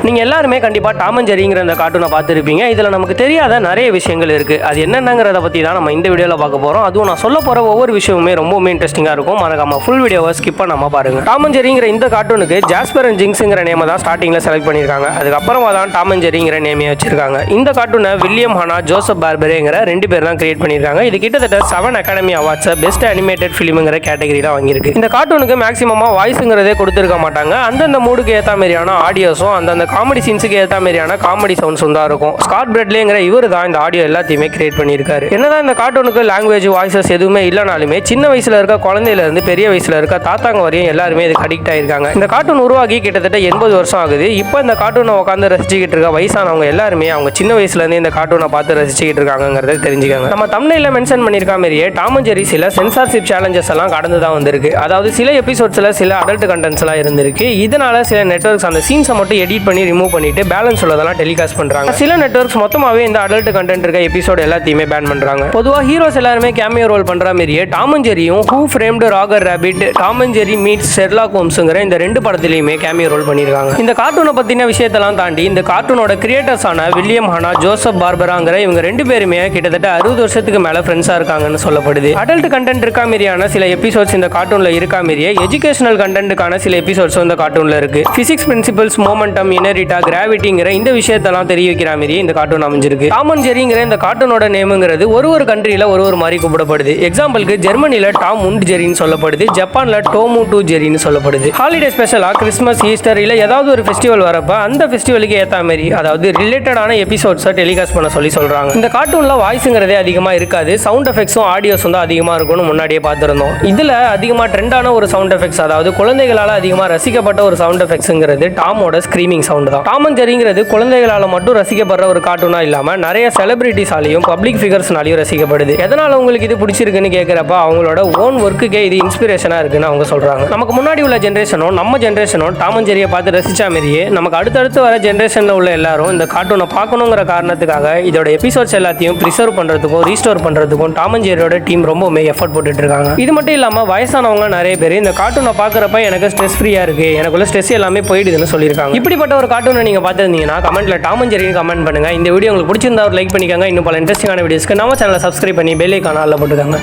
நீங்கள் எல்லாருமே கண்டிப்பாக டாம் அண்ட் ஜெர்ரிங்கிற இந்த கார்ட்டூனை பார்த்துருப்பீங்க. இதில் நமக்கு தெரியாத நிறைய விஷயங்கள் இருக்குது. அது என்னென்னங்கிறத பற்றி தான் நம்ம இந்த வீடியோவில் பார்க்க போகிறோம். அதுவும் நான் சொல்ல போகிற ஒவ்வொரு விஷயமுமே ரொம்பவுமே இன்ட்ரெஸ்டிங்காக இருக்கும். மறக்காம ஃபுல் வீடியோவை ஸ்கிப் பண்ணாமல் பாருங்கள். டாம் அண்ட் ஜெர்ரிங்கிற இந்த கார்ட்டூனுக்கு ஜாஸ்பர் அண்ட் ஜிங்க்ஸுங்கிற நேமை தான் ஸ்டார்டிங்கில் செலக்ட் பண்ணியிருக்காங்க. அதுக்கப்புறமா தான் டாம் அண்ட் ஜெர்ரிங்கிற நேமையை வச்சிருக்காங்க. இந்த கார்ட்டூனை வில்லியம் ஹானா, ஜோசப் பார்பரேங்கிற 2 பேர் தான் கிரியேட் பண்ணியிருக்காங்க. இது கிட்டத்தட்ட 7 அகாடமி அவார்ட்ஸை பெஸ்ட் அனிமேட்டட் ஃபிலிமுங்கிற கேட்டகரியில் வாங்கியிருக்கு. இந்த கார்ட்டூனுக்கு மேக்ஸிமமாக வாய்ஸுங்கிறதே கொடுத்துருக்க மாட்டாங்க. அந்தந்த மூடுக்கு ஏற்ற மாதிரியான ஆடியோஸும் அந்தந்த காமெடி சீன்ஸுக்கு ஏற்ற மாதிரியான காமெடி சவுண்ட்ஸும் தான் இருக்கும். ஸ்காட் பிரெட்லேங்கிற இவர் தான் இந்த ஆடியோ எல்லாத்தையுமே கிரியேட் பண்ணியிருக்காரு. என்னதான் இந்த கார்ட்டூனுக்கு லாங்குவேஜ் வாய்ஸஸ் எதுவுமே இல்லைனாலுமே சின்ன வயசுல இருக்க குழந்தையிலேருந்து பெரிய வயசுல இருக்க தாத்தாங்க வரையும் எல்லாருமே இதுக்கு அடிக்ட் ஆயிருக்காங்க. இந்த கார்ட்டூன் உருவாகி கிட்டத்தட்ட 80 வருஷம் ஆகுது. இப்போ இந்த கார்ட்டூனை உட்காந்து ரசிச்சுக்கிட்டு இருக்க வயசானவங்க எல்லாருமே அவங்க சின்ன வயசுலேருந்து இந்த கார்ட்டூனை பார்த்து ரசிச்சுக்கிட்டு இருக்காங்கிறத தெரிஞ்சுக்காங்க. நம்ம தமிழ்ல மென்ஷன் பண்ணியிருக்க மாதிரியே டாம் அண்ட் ஜெர்ரி சில சென்சார்ஷிப் சேலஞ்சஸ் எல்லாம் கடந்து தான் வந்திருக்கு. அதாவது சில எபிசோட்ஸ்ல சில அடல்ட் கண்டென்ட்ஸ் எல்லாம் இருந்திருக்கு. இதனால சில நெட்வொர்க்ஸ் அந்த சீன்ஸை மட்டும் எடிட் பண்ணி ரிமூவ் பண்ணிட்டு பேலன்ஸ் உள்ளதெல்லாம் டெலிகாஸ்ட் பண்றாங்க. சில நெட்வொர்க்ஸ் மொத்தமாவே இந்த அடல்ட் கண்டென்ட் இருக்க எபிசோட் எல்லாத்தையுமே பேன் பண்றாங்க. பொதுவா ஹீரோஸ் எல்லாருமே கேமியோ ரோல் பண்ற மாதிரியே டாம் அண்ட் ஜெர்ரியும் who framed Roger Rabbit, Tom and Jerry meets Sherlock ஹோம்ஸ்ங்கிற இந்த 2 படத்திலையுமே கேமியோ ரோல் பண்ணியிருக்காங்க. இந்த கார்ட்டூனை பத்தின விஷயத்தெல்லாம் தாண்டி இந்த கார்ட்டூனோட கிரியேட்டர்ஸான வில்லியம் ஹானா, ஜோசப் பார்பராங்கிற இவங்க 2 பேருமே கிட்டத்தட்ட 60 வருஷத்துக்கு மேல ஃப்ரெண்ட்ஸா இருக்காங்கன்னு சொல்லப்படுது. அடல்ட் கண்டென்ட் இருக்கா மாதிரியான சில எபிசோட்ஸ் இந்த கார்ட்டூன்ல இருக்கா மாதிரியே எஜுகேஷனல் கண்டென்ட்டுக்கான சில எபிசோட்ஸ் இந்த கார்ட்டூன்ல இருக்கு. பிசிக்ஸ் பிரின்சிபல்ஸ், மோமெண்டம், இனரிட்டா, கிராவிட்டிங்கிற இந்த விஷயத்தெல்லாம் தெரிய வைக்கிற மாதிரி இந்த கார்ட்டூன் அமைஞ்சிருக்கு. டாம் அண்ட் ஜெர்ரிங்கிற இந்த கார்ட்டூனோட நேமுங்கிறது ஒரு கண்ட்ரியில ஒரு மாதிரி கூப்பிடப்படுது. எக்ஸாம்பிளுக்கு ஜெர்மனில டாம் உண்ட் ஜெர்ரின்னு சொல்லப்படுது, ஜப்பான்ல டோமு டூ ஜெர்ரின்னு சொல்லப்படுது. ஹாலிடே ஸ்பெஷலா கிறிஸ்மஸ், ஈஸ்டர் இல்ல ஏதாவது ஒரு ஃபெஸ்டிவல் வரப்ப அந்த ஃபெஸ்டிவலுக்கு ஏற்ற மாதிரி அதாவது ரிலேட்டடான எபிசோட்ஸை டெலிகாஸ்ட் பண்ண சொல்றாங்க. இந்த கார்ட்டூன்ல வாய்ஸுங்கிறதே அதிகமா இருக்காது. சவுண்ட் எஃபெக்ட்ஸும் ஆடியோஸும் தான் அதிகமா இருக்கும்னு முன்னாடியே பார்த்திருந்தோம். இதுல அதிகமா ட்ரெண்டான ஒரு சவுண்ட் எஃபெக்ட்ஸ், அதாவது குழந்தைகளால அதிகமா ரசிக்கப்பட்ட ஒரு சவுண்ட் எஃபெக்ட்ஸ்ங்கிறது டாமோட ஸ்கிரீமிங் சவுண்ட் தான். டாம் அண்ட் ஜெர்ரிங்கிறது குழந்தைகளால மட்டும் ரசிக்கப்படுற ஒரு கார்ட்டூனா இல்லாம நிறைய செலிபிரிட்டிஸாலையும் பப்ளிக் ஃபிகர்ஸ்னாலையும் ரசிக்கப்படுது. எதனால உங்களுக்கு இது பிடிச்சிருக்குன்னு கேட்கிறப்ப அவங்களோட ஓன் ஒர்க்குக்கே இது இன்ஸ்பிரேஷனா இருக்குன்னு அவங்க சொல்றாங்க. நமக்கு முன்னாடி உள்ள ஜென்ரேஷனும் நம்ம ஜென்ரேஷனும் டாம் அண்ட் ஜெர்ரியை பார்த்து ரசிச்ச மாதிரியே நமக்கு அடுத்தடுத்து வர ஜென்ரேஷன்ல உள்ள எல்லாரும் இந்த கார்ட்டூனை பார்க்கணுங்கிற காரணத்துக்காக இதோட எபிசோட்ஸ் எல்லாத்தையும் ப்ரிசர்வ் பண்றதுக்கும் ரீஸ்டோர் பண்றதுக்கும் டாம் அண்ட் ஜெர்ரியோட டீம் ரொம்பவுமே எஃபர்ட் போட்டுட்டு இருக்காங்க. இது மட்டும் இல்லாம வயசானவங்க நிறைய பேர் இந்த கார்ட்டூனை பார்க்கறப்ப எனக்கு ஸ்ட்ரெஸ் ஃப்ரீயா இருக்கு, எனக்குள்ள ஸ்ட்ரெஸ் எல்லாமே போயிடுதுன்னு சொல்லியிருக்காங்க. இப்படிப்பட்ட ஒரு கார்ட்டூனை நீங்க பார்த்திருந்தீங்கன்னா கமெண்ட்ல டாம் அண்ட் ஜெர்ரின்னு கமெண்ட் பண்ணுங்க. இந்த வீடியோ உங்களுக்கு பிடிச்சிருந்தா ஒரு லைக் பண்ணிக்கோங்க. இன்னும் பல இன்ட்ரெஸ்டிங்கான வீடியோஸ்க்கு நம்ம சேனலை சப்ஸ்கிரைப் பண்ணி பெல் ஐகானை ஆல்ல போட்டுக்கோங்க.